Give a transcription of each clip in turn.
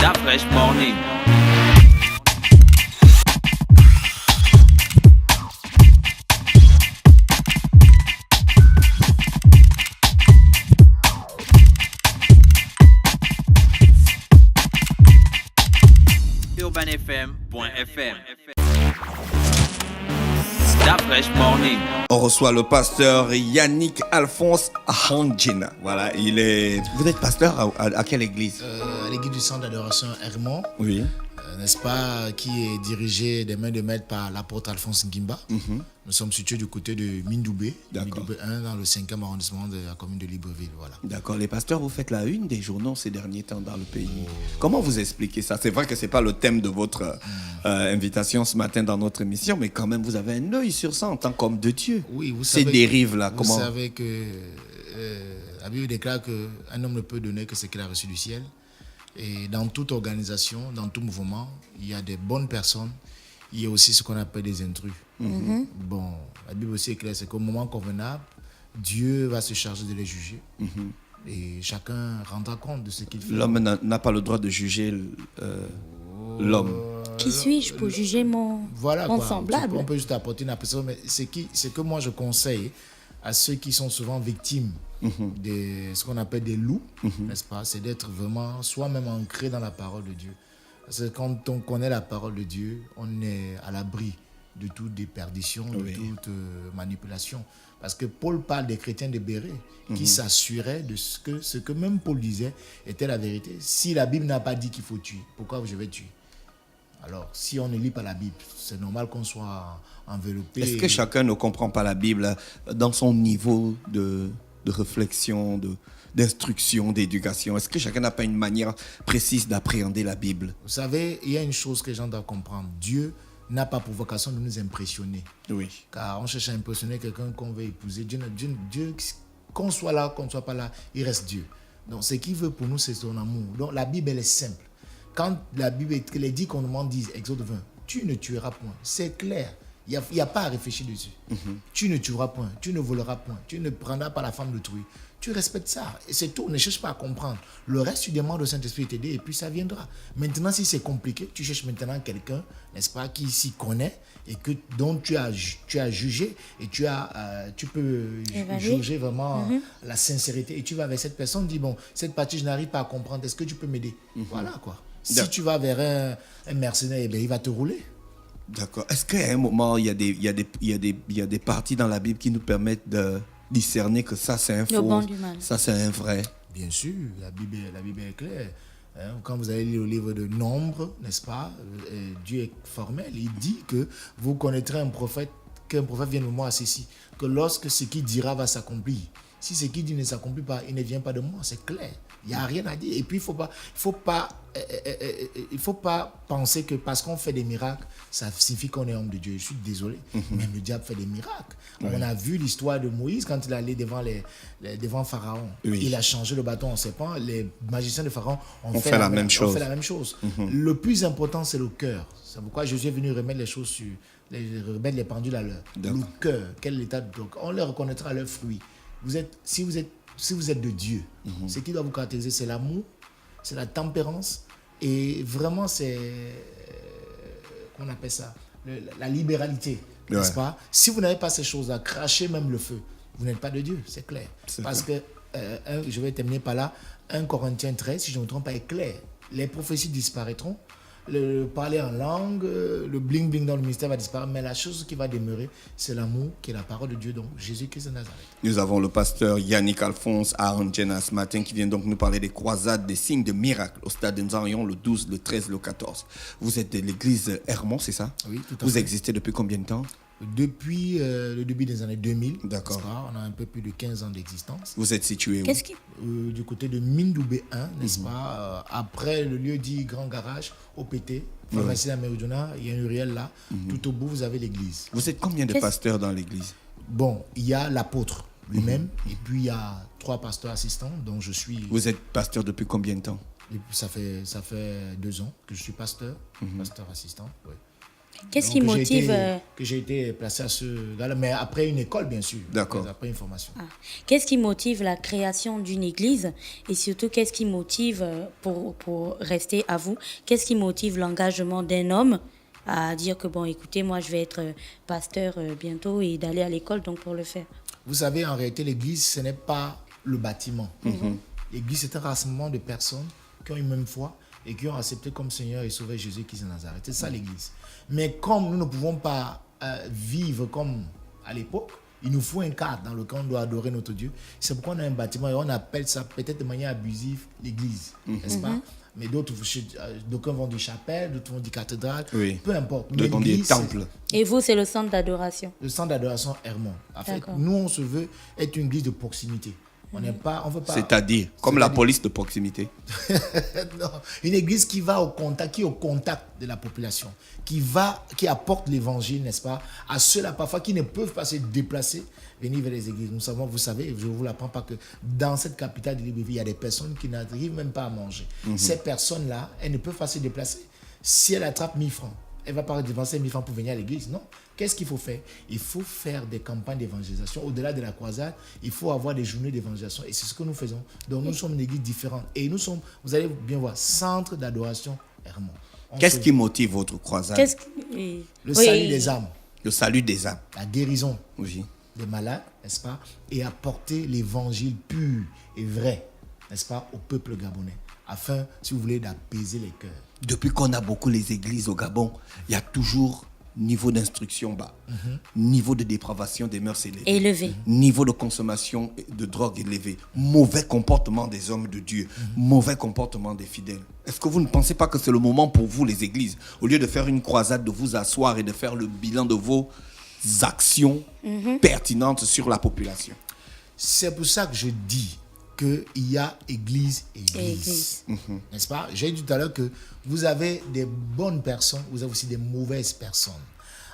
That fresh morning. urbanfm.fm. That fresh morning. On reçoit le pasteur Yannick Alphonse Arangena. Voilà, Vous êtes pasteur à quelle église? À l'église du centre d'adoration Hermon. Oui. N'est-ce pas, qui est dirigé des mains de maître par l'apôtre Alphonse Ngimba. Nous sommes situés du côté de Mindoubé, Mindoubé 1, dans le 5e arrondissement de la commune de Libreville. Voilà. D'accord, les pasteurs, vous faites la une des journaux ces derniers temps dans le pays. Comment vous expliquez ça? C'est vrai que ce n'est pas le thème de votre invitation ce matin dans notre émission, mais quand même, vous avez un œil sur ça en tant qu'homme de Dieu. Oui, vous Ces savez, dérives-là, vous comment... savez que la Bible déclare qu'un homme ne peut donner que ce qu'il a reçu du ciel. Et dans toute organisation, dans tout mouvement, il y a des bonnes personnes, il y a aussi ce qu'on appelle des intrus. Bon, la Bible aussi est claire, c'est qu'au moment convenable, Dieu va se charger de les juger. Et chacun rendra compte de ce qu'il fait. L'homme n'a pas le droit de juger l'homme. Qui suis-je pour juger mon semblable? On peut juste apporter une appréciation, mais c'est que moi je conseille à ceux qui sont souvent victimes de ce qu'on appelle des loups, n'est-ce pas? C'est d'être vraiment soi-même ancré dans la parole de Dieu. Parce que quand on connaît la parole de Dieu, on est à l'abri de toute déperdition, de toute manipulation. Parce que Paul parle des chrétiens de Bérée qui s'assuraient de ce que même Paul disait était la vérité. Si la Bible n'a pas dit qu'il faut tuer, pourquoi je vais tuer? Alors, si on ne lit pas la Bible, c'est normal qu'on soit enveloppé. Est-ce que chacun ne comprend pas la Bible dans son niveau de réflexion, d'instruction, d'éducation? Est-ce que chacun n'a pas une manière précise d'appréhender la Bible? Vous savez, il y a une chose que les gens doivent comprendre. Dieu n'a pas pour vocation de nous impressionner. Oui. Car on cherche à impressionner quelqu'un qu'on veut épouser. Dieu, qu'on soit là, qu'on ne soit pas là, il reste Dieu. Donc, ce qu'il veut pour nous, c'est son amour. Donc, la Bible, elle est simple. Quand la Bible, les 10 commandements disent, Exode 20, tu ne tueras point. C'est clair. Il n'y a pas à réfléchir dessus. Tu ne tueras point, tu ne voleras point, tu ne prendras pas la femme d'autrui. Tu respectes ça. Et c'est tout. Ne cherche pas à comprendre. Le reste, tu demandes au Saint-Esprit de t'aider et puis ça viendra. Maintenant, si c'est compliqué, tu cherches maintenant quelqu'un, n'est-ce pas, qui s'y connaît et dont tu as jugé et tu peux juger vraiment la sincérité. Et tu vas vers cette personne, dis bon, cette partie, je n'arrive pas à comprendre. Est-ce que tu peux m'aider? Voilà quoi. Si tu vas vers un mercenaire, eh bien, il va te rouler. D'accord. Est-ce qu'à un moment, il y a des parties dans la Bible qui nous permettent de discerner que ça, c'est un faux, bon du mal. Ça, c'est un vrai? Bien sûr, la Bible est claire. Quand vous allez lire le livre de Nombre, n'est-ce pas, Dieu est formel. Il dit que vous connaîtrez qu'un prophète vient de moi à ceci, que lorsque ce qu'il dira va s'accomplir. Si ce qu'il dit ne s'accomplit pas, il ne vient pas de moi, c'est clair. Il n'y a rien à dire. Et puis, il faut pas penser que parce qu'on fait des miracles, ça signifie qu'on est homme de Dieu. Je suis désolé, même le diable fait des miracles. On a vu l'histoire de Moïse quand il allait devant Pharaon. Il a changé le bâton en serpent. Les magiciens de Pharaon ont fait la même chose. Le plus important, c'est le cœur. C'est pourquoi Jésus est venu remettre les choses remettre les pendules à l'heure. Le cœur, quel est l'état de donc on les reconnaîtra à leurs fruits. Si vous êtes de Dieu, ce qui doit vous caractériser, c'est l'amour, c'est la tempérance et vraiment c'est, qu'on appelle ça, la libéralité, n'est-ce pas? Si vous n'avez pas ces choses-là, crachez même le feu, vous n'êtes pas de Dieu, c'est clair. Parce que, je vais terminer par là, 1 Corinthiens 13, si je ne me trompe pas, est clair. Les prophéties disparaîtront, le parler en langue, le bling-bling dans le ministère va disparaître, mais la chose qui va demeurer, c'est l'amour qui est la parole de Dieu, donc Jésus-Christ de Nazareth. Nous avons le pasteur Yannick Alphonse Arangena ce matin qui vient donc nous parler des croisades, des signes de miracles au stade de Nzarion le 12, le 13, le 14. Vous êtes de l'église Hermon, c'est ça? Oui, tout à fait. Vous existez depuis combien de temps? Depuis le début des années 2000. D'accord. On a un peu plus de 15 ans d'existence. Vous êtes situé où? Du côté de Mindoubé 1, n'est-ce pas? Après le lieu dit Grand Garage, OPT, pharmacie de la Méridionale, il y a une ruelle là. Tout au bout, vous avez l'église. Vous êtes combien de pasteurs dans l'église? Bon, il y a l'apôtre lui-même, et puis il y a 3 pasteurs assistants, dont je suis... Vous êtes pasteur depuis combien de temps? Et puis ça fait 2 ans que je suis pasteur assistant, oui. Qu'est-ce qui motive... Que j'ai été placé à ce gars-là, mais après une école, bien sûr. D'accord. Après une formation. Qu'est-ce qui motive la création d'une église et surtout, qu'est-ce qui motive, pour rester à vous, qu'est-ce qui motive l'engagement d'un homme à dire que, bon, écoutez, moi, je vais être pasteur bientôt et d'aller à l'école donc pour le faire? Vous savez, en réalité, l'église, ce n'est pas le bâtiment. L'église, c'est un rassemblement de personnes qui ont une même foi et qui ont accepté comme Seigneur et Sauveur Jésus-Christ de Nazareth. C'est ça l'église. Mais comme nous ne pouvons pas vivre comme à l'époque, il nous faut un cadre dans lequel on doit adorer notre Dieu. C'est pourquoi on a un bâtiment et on appelle ça peut-être de manière abusive l'église, n'est-ce pas? Mais d'autres, d'aucuns vont dire chapelle, d'autres vont dire cathédrale, peu importe. D'autres vont dire temple. Et vous, c'est le centre d'adoration? Le centre d'adoration Hermon. En fait, nous, on se veut être une église de proximité. On n'est pas, on veut pas. C'est-à-dire, comme la police de proximité. Non, une église qui va au contact, qui est au contact de la population, qui apporte l'évangile, n'est-ce pas, à ceux-là parfois qui ne peuvent pas se déplacer, venir vers les églises. Nous savons, vous savez, je ne vous l'apprends pas que dans cette capitale de Libreville, il y a des personnes qui n'arrivent même pas à manger. Ces personnes-là, elles ne peuvent pas se déplacer. Si elles attrapent 1000 francs, elle ne va pas dépenser 1000 francs pour venir à l'église. Non. Qu'est-ce qu'il faut faire? Il faut faire des campagnes d'évangélisation. Au-delà de la croisade, il faut avoir des journées d'évangélisation. Et c'est ce que nous faisons. Donc nous sommes une église différente. Et nous sommes, vous allez bien voir, centre d'adoration Hermon. Qu'est-ce qui motive votre croisade? Le salut des âmes. Le salut des âmes. La guérison des malades, n'est-ce pas? Et apporter l'évangile pur et vrai, n'est-ce pas, au peuple gabonais. Afin, si vous voulez, d'apaiser les cœurs. Depuis qu'on a beaucoup les églises au Gabon, il y a toujours niveau d'instruction bas, niveau de dépravation des mœurs élevé, niveau de consommation de drogue élevé, mauvais comportement des hommes de Dieu, mauvais comportement des fidèles. Est-ce que vous ne pensez pas que c'est le moment pour vous, les églises, au lieu de faire une croisade, de vous asseoir et de faire le bilan de vos actions pertinentes sur la population? C'est pour ça que je dis qu'il y a église et église. N'est-ce pas? J'ai dit tout à l'heure que vous avez des bonnes personnes, vous avez aussi des mauvaises personnes.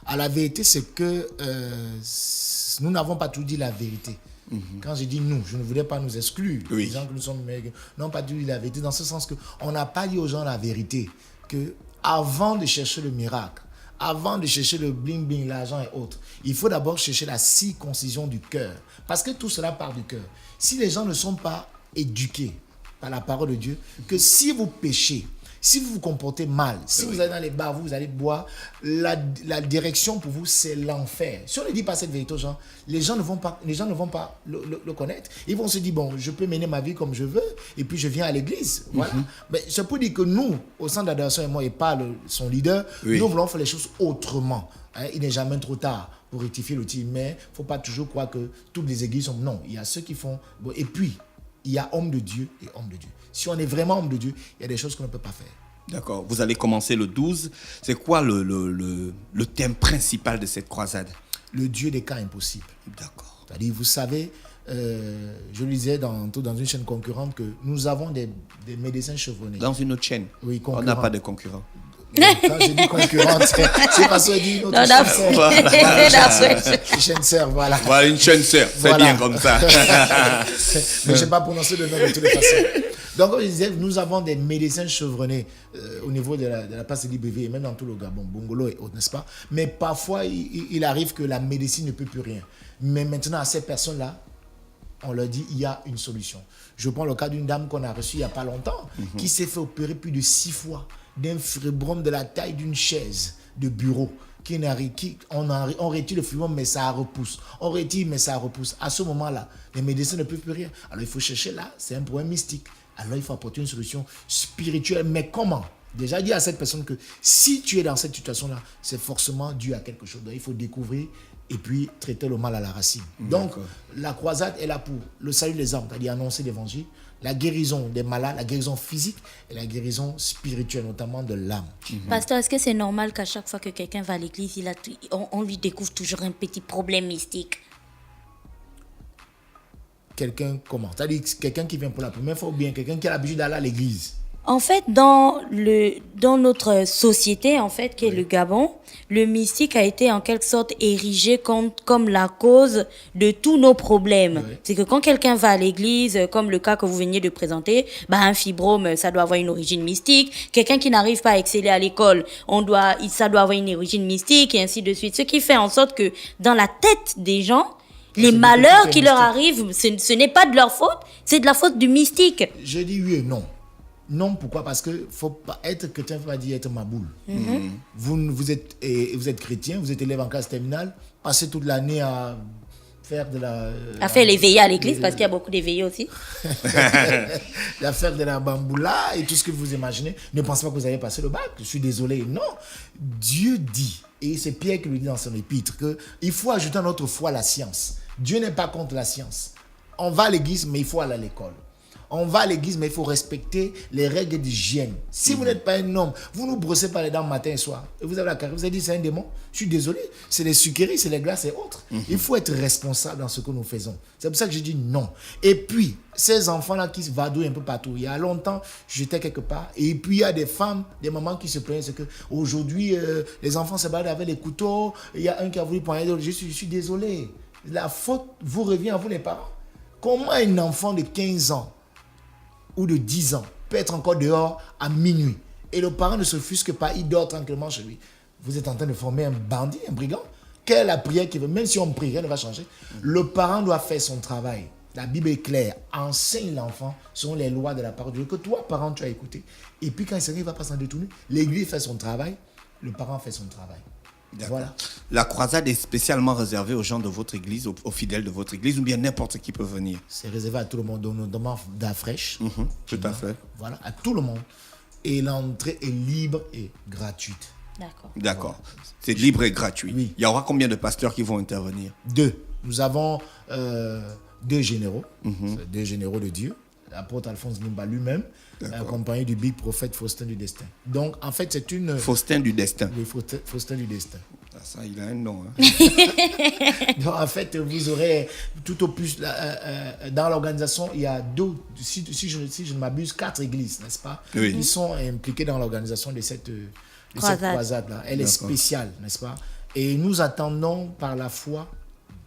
À la vérité, c'est que nous n'avons pas tout dit la vérité. Quand je dis nous, je ne voulais pas nous exclure. Les gens que nous sommes n'ont pas tout dit la vérité, dans ce sens qu'on n'a pas dit aux gens la vérité, que avant de chercher le miracle, avant de chercher le bling-bling, l'argent et autres, il faut d'abord chercher la circoncision du cœur. Parce que tout cela part du cœur. Si les gens ne sont pas éduqués par la parole de Dieu, que si vous péchez, si vous vous comportez mal, si vous allez dans les bars, vous allez boire, la direction pour vous, c'est l'enfer. Si on ne dit pas cette vérité aux gens, les gens ne vont pas le connaître. Ils vont se dire, bon, je peux mener ma vie comme je veux, et puis je viens à l'église. Voilà. Mais c'est pour dire que nous, au centre d'adoration et moi, et pas son leader, nous voulons faire les choses autrement. Il n'est jamais trop tard pour rectifier le tir, mais il ne faut pas toujours croire que toutes les églises sont... Non, il y a ceux qui font... Bon, et puis, il y a homme de Dieu et homme de Dieu. Si on est vraiment homme de Dieu, il y a des choses qu'on ne peut pas faire. D'accord. Vous allez commencer le 12. C'est quoi le thème principal de cette croisade? Le Dieu des cas impossibles. D'accord. C'est-à-dire, vous savez, je le disais dans une chaîne concurrente que nous avons des médecins chevronnés. Dans une autre chaîne? Oui, on n'a pas de concurrents. Quand je dis concurrente, c'est parce qu'on dit notre chaîne sœur. Voilà. Voilà, une chaîne sœur, c'est bien comme ça. Mais je n'ai pas prononcé le nom de toutes les façons. Donc, comme je disais, nous avons des médecins chevronnés au niveau de la place de Libreville et même dans tout le Gabon, Bongolo et autres, n'est-ce pas? Mais parfois, il arrive que la médecine ne peut plus rien. Mais maintenant, à ces personnes-là, on leur dit il y a une solution. Je prends le cas d'une dame qu'on a reçue il n'y a pas longtemps, qui s'est fait opérer plus de 6 fois d'un fibrome de la taille d'une chaise de bureau. On retire le fibrome, mais ça repousse. On retire, mais ça repousse. À ce moment-là, les médecins ne peuvent plus rien. Alors il faut chercher là, c'est un problème mystique. Alors il faut apporter une solution spirituelle. Mais comment? Déjà dit à cette personne que si tu es dans cette situation-là, c'est forcément dû à quelque chose. Donc il faut découvrir et puis traiter le mal à la racine. Donc la croisade est là pour le salut des âmes, c'est-à-dire annoncer l'évangile, la guérison des malades, la guérison physique et la guérison spirituelle, notamment de l'âme. Pasteur, est-ce que c'est normal qu'à chaque fois que quelqu'un va à l'église, on lui découvre toujours un petit problème mystique? Quelqu'un comment? C'est-à-dire quelqu'un qui vient pour la première fois ou bien quelqu'un qui a l'habitude d'aller à l'église? En fait, dans notre société, en fait, qui est le Gabon, le mystique a été en quelque sorte érigé comme la cause de tous nos problèmes. Oui. C'est que quand quelqu'un va à l'église, comme le cas que vous veniez de présenter, un fibrome, ça doit avoir une origine mystique. Quelqu'un qui n'arrive pas à exceller à l'école, ça doit avoir une origine mystique, et ainsi de suite. Ce qui fait en sorte que dans la tête des gens, les malheurs qui leur arrivent, ce n'est pas de leur faute, c'est de la faute du mystique. Je dis oui et non. Non, pourquoi? Parce que faut pas être chrétien, il faut pas dire être maboule. Vous êtes chrétien, vous êtes élève en classe terminale, passez toute l'année à faire faire les veillées à l'église, parce qu'il y a beaucoup d'éveillés aussi. À faire de la bamboula et tout ce que vous imaginez. Ne pensez pas que vous allez passer le bac. Je suis désolé. Non. Dieu dit, et c'est Pierre qui le dit dans son épître, qu'il faut ajouter à notre foi la science. Dieu n'est pas contre la science. On va à l'église, mais il faut aller à l'école. On va à l'église, mais il faut respecter les règles d'hygiène. Si vous n'êtes pas un homme, vous nous brossez pas les dents matin et soir, et vous avez la carrière, vous avez dit c'est un démon. Je suis désolé, c'est les sucreries, c'est les glaces et autres. Il faut être responsable dans ce que nous faisons. C'est pour ça que je dis non. Et puis, ces enfants-là qui se vadouillent un peu partout. Il y a longtemps, j'étais quelque part, et puis il y a des femmes, des mamans qui se plaignent, c'est qu'aujourd'hui, les enfants se baladent avec les couteaux, il y a un qui a voulu poigner, je suis désolé. La faute vous revient à vous les parents. Comment un enfant de 15 ans ou de 10 ans peut être encore dehors à minuit et le parent ne se offusque pas, il dort tranquillement chez lui? Vous êtes en train de former un bandit, un brigand. Quelle est la prière qui veut? Même si on prie, rien ne va changer. Le parent doit faire son travail. La Bible est claire. Enseigne l'enfant selon les lois de la parole de Dieu que toi, parent, tu as écouté. Et puis quand il ne va pas s'en détourner, l'église fait son travail, le parent fait son travail. Voilà. La croisade est spécialement réservée aux gens de votre église, aux fidèles de votre église, ou bien n'importe qui peut venir? C'est réservé à tout le monde, notamment d'Afresh. Tout à fait. Voilà, à tout le monde. Et l'entrée est libre et gratuite. D'accord. C'est libre et gratuit. Oui. Il y aura combien de pasteurs qui vont intervenir? 2. Nous avons 2 généraux, 2 généraux de Dieu. L'apôtre Alphonse Nimba lui-même, accompagné du big prophète Faustin du Destin. Donc, en fait, c'est une... Faustin du Destin. Oui, Faustin du Destin. Ah, ça, il a un nom. Donc, en fait, vous aurez tout au plus... dans l'organisation, il y a si je ne m'abuse, 4 églises, n'est-ce pas? Oui. Ils sont impliqués dans l'organisation de cette croisade-là. Elle est spéciale, n'est-ce pas? Et nous attendons par la foi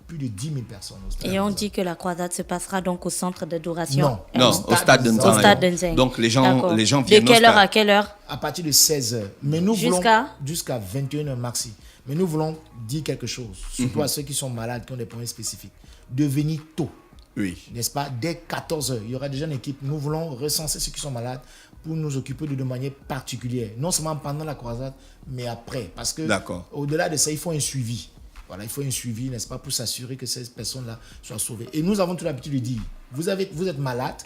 plus de 10 000 personnes. Et on dit que la croisade se passera donc au centre d'adoration? Non, au stade d'Nzeng. Donc les gens viennent. De quelle heure à quelle heure? À partir de 16h. Mais nous voulons jusqu'à 21h maxi. Mais nous voulons dire quelque chose, surtout à ceux qui sont malades, qui ont des problèmes spécifiques, de venir tôt. Oui. N'est-ce pas? Dès 14h, il y aura déjà une équipe. Nous voulons recenser ceux qui sont malades pour nous occuper de manière particulière. Non seulement pendant la croisade, mais après. Parce que au-delà de ça, il faut un suivi. Voilà, il faut un suivi, n'est-ce pas, pour s'assurer que ces personnes-là soient sauvées. Et nous avons toute l'habitude de dire, vous êtes malade,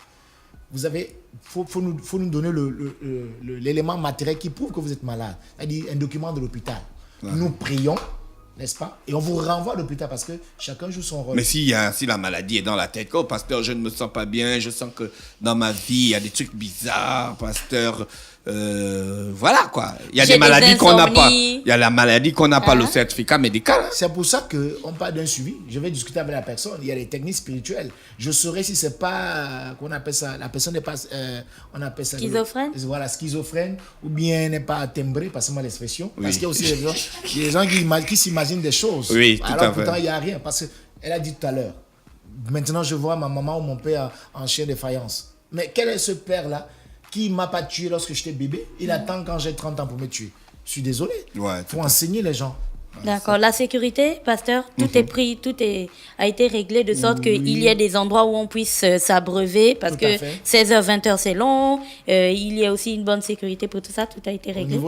faut nous donner l'élément matériel qui prouve que vous êtes malade. C'est-à-dire un document de l'hôpital. Nous prions, n'est-ce pas? Et on vous renvoie à l'hôpital parce que chacun joue son rôle. Mais si la maladie est dans la tête, pasteur, je ne me sens pas bien, je sens que dans ma vie, il y a des trucs bizarres, pasteur... voilà quoi. Il y a des maladies qu'on n'a pas. Il y a la maladie qu'on n'a pas le certificat médical. C'est pour ça qu'on parle d'un suivi. Je vais discuter avec la personne. Il y a des techniques spirituelles. Je saurais si c'est pas qu'on appelle ça. La personne n'est pas. On appelle ça. Schizophrène. Voilà, schizophrène ou bien n'est pas timbré, passez-moi l'expression. Parce qu'il y a aussi des gens qui s'imaginent des choses. Oui, tout alors à fait. pourtant il n'y a rien parce qu'elle a dit tout à l'heure. Maintenant je vois ma maman ou mon père en chien de faïence. Mais quel est ce père là? Qui ne m'a pas tué lorsque j'étais bébé, il attend quand j'ai 30 ans pour me tuer. Je suis désolé. Il faut enseigner les gens. D'accord. La sécurité, pasteur, tout est pris, a été réglé de sorte qu'il y ait des endroits où on puisse s'abreuver parce que 16h, 20h, c'est long. Il y a aussi une bonne sécurité pour tout ça. Tout a été réglé.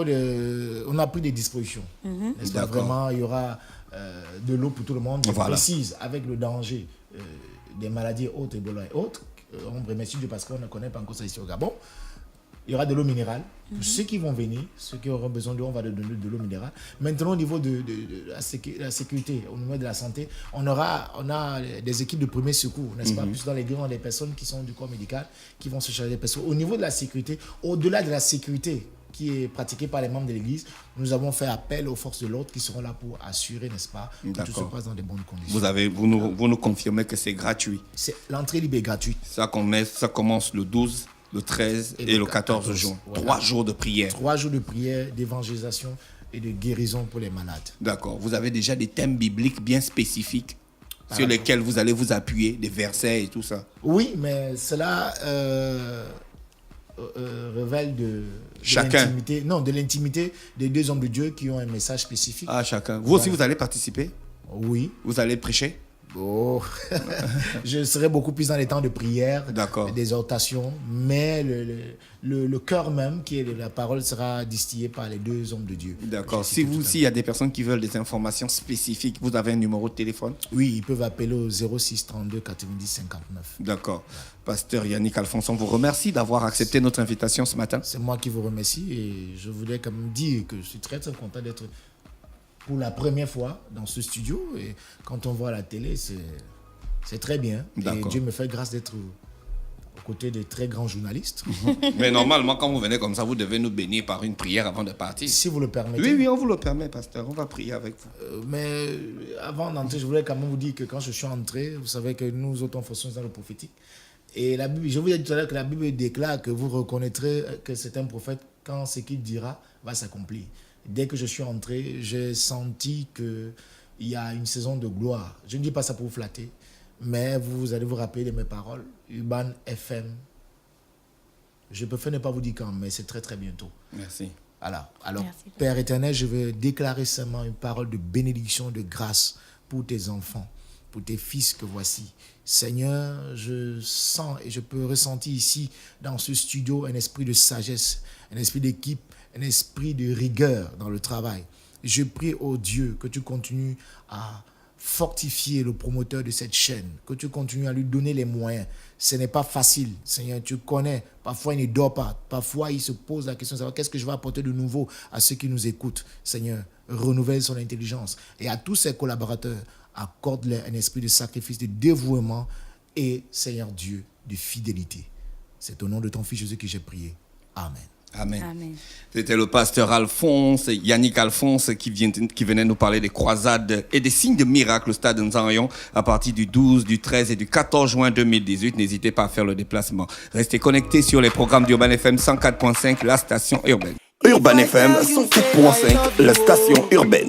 On a pris des dispositions. N'est-ce pas? Vraiment, il y aura de l'eau pour tout le monde. Je précise, avec le danger des maladies hautes, Ebola et autres. On remercie Dieu parce qu'on ne connaît pas encore ça ici au Gabon. Il y aura de l'eau minérale. Pour ceux qui vont venir, ceux qui auront besoin d'eau, on va leur donner de l'eau minérale. Maintenant, au niveau de la sécurité, au niveau de la santé, on a des équipes de premier secours, n'est-ce pas? Plus dans les grands, des personnes qui sont du corps médical, qui vont se charger des personnes. Au niveau de la sécurité, au-delà de la sécurité qui est pratiquée par les membres de l'Église, nous avons fait appel aux forces de l'ordre qui seront là pour assurer, n'est-ce pas, que tout se passe dans de bonnes conditions. Vous nous confirmez que c'est gratuit? L'entrée libre est gratuite. Ça commence le 12 Le 13 et le 14 juin. Voilà. 3 jours de prière. 3 jours de prière, d'évangélisation et de guérison pour les malades. D'accord. Vous avez déjà des thèmes bibliques bien spécifiques sur lesquels vous allez vous appuyer, des versets et tout ça. Oui, mais cela révèle de Chacun. l'intimité. Non, de l'intimité des deux hommes de Dieu qui ont un message spécifique. Ah, chacun. Vous aussi, vous allez participer? Oui. Vous allez prêcher? Oh. Je serai beaucoup plus dans les temps de prière, D'accord. d'exhortation, mais le cœur même, qui est la parole, sera distillé par les deux hommes de Dieu. D'accord. S'il y a des personnes qui veulent des informations spécifiques, vous avez un numéro de téléphone? Oui, ils peuvent appeler au 06 32 90 59. D'accord. Pasteur Yannick Alphonse, on vous remercie d'avoir accepté notre invitation ce matin. C'est moi qui vous remercie et je voudrais quand même dire que je suis très très content d'être pour la première fois dans ce studio. Et quand on voit la télé, c'est très bien. Et D'accord. Dieu me fait grâce d'être aux côtés de très grands journalistes. Mais normalement, quand vous venez comme ça, vous devez nous bénir par une prière avant de partir. Si vous le permettez. Oui, oui, on vous le permet, pasteur. On va prier avec vous. Mais avant d'entrer, je voulais quand même vous dire que quand je suis entré, vous savez que nous autres, on fonctionne dans le prophétique. Et la Bible, je vous ai dit tout à l'heure que la Bible déclare que vous reconnaîtrez que c'est un prophète quand ce qu'il dira va s'accomplir. Dès que je suis entré, j'ai senti qu'il y a une saison de gloire. Je ne dis pas ça pour vous flatter, mais vous allez vous rappeler de mes paroles. Urban FM. Je préfère ne pas vous dire quand, mais c'est très très bientôt. Merci. Voilà. Alors, Merci. Père éternel, je veux déclarer seulement une parole de bénédiction, de grâce pour tes enfants, pour tes fils que voici. Seigneur, je sens et je peux ressentir ici, dans ce studio, un esprit de sagesse, un esprit d'équipe, un esprit de rigueur dans le travail. Je prie, oh Dieu, que tu continues à fortifier le promoteur de cette chaîne, que tu continues à lui donner les moyens. Ce n'est pas facile, Seigneur, tu connais. Parfois, il ne dort pas. Parfois, il se pose la question de savoir qu'est-ce que je vais apporter de nouveau à ceux qui nous écoutent. Seigneur, renouvelle son intelligence. Et à tous ses collaborateurs, accorde-leur un esprit de sacrifice, de dévouement et, Seigneur Dieu, de fidélité. C'est au nom de ton Fils Jésus que j'ai prié. Amen. Amen. Amen. C'était le pasteur Alphonse, Yannick Alphonse, qui venait nous parler des croisades et des signes de miracles au stade Nzanyon à partir du 12, du 13 et du 14 juin 2018. N'hésitez pas à faire le déplacement. Restez connectés sur les programmes d'Urban FM 104.5, la station urbaine. Urban FM 104.5, la station urbaine.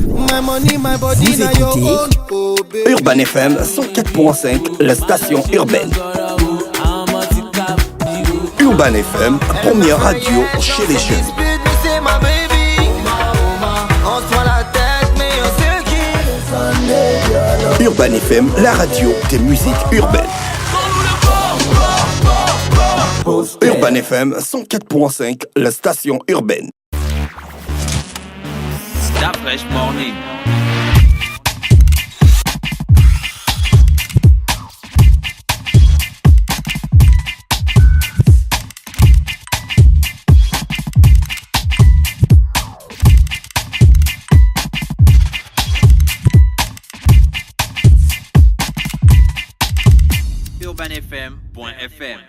Vous écoutez Urban FM 104.5, la station urbaine. Urban FM, première radio chez les jeunes. Urban FM, la radio des musiques urbaines. Urban FM 104.5, la station urbaine. Stop Fresh Morning. urbanfm.fm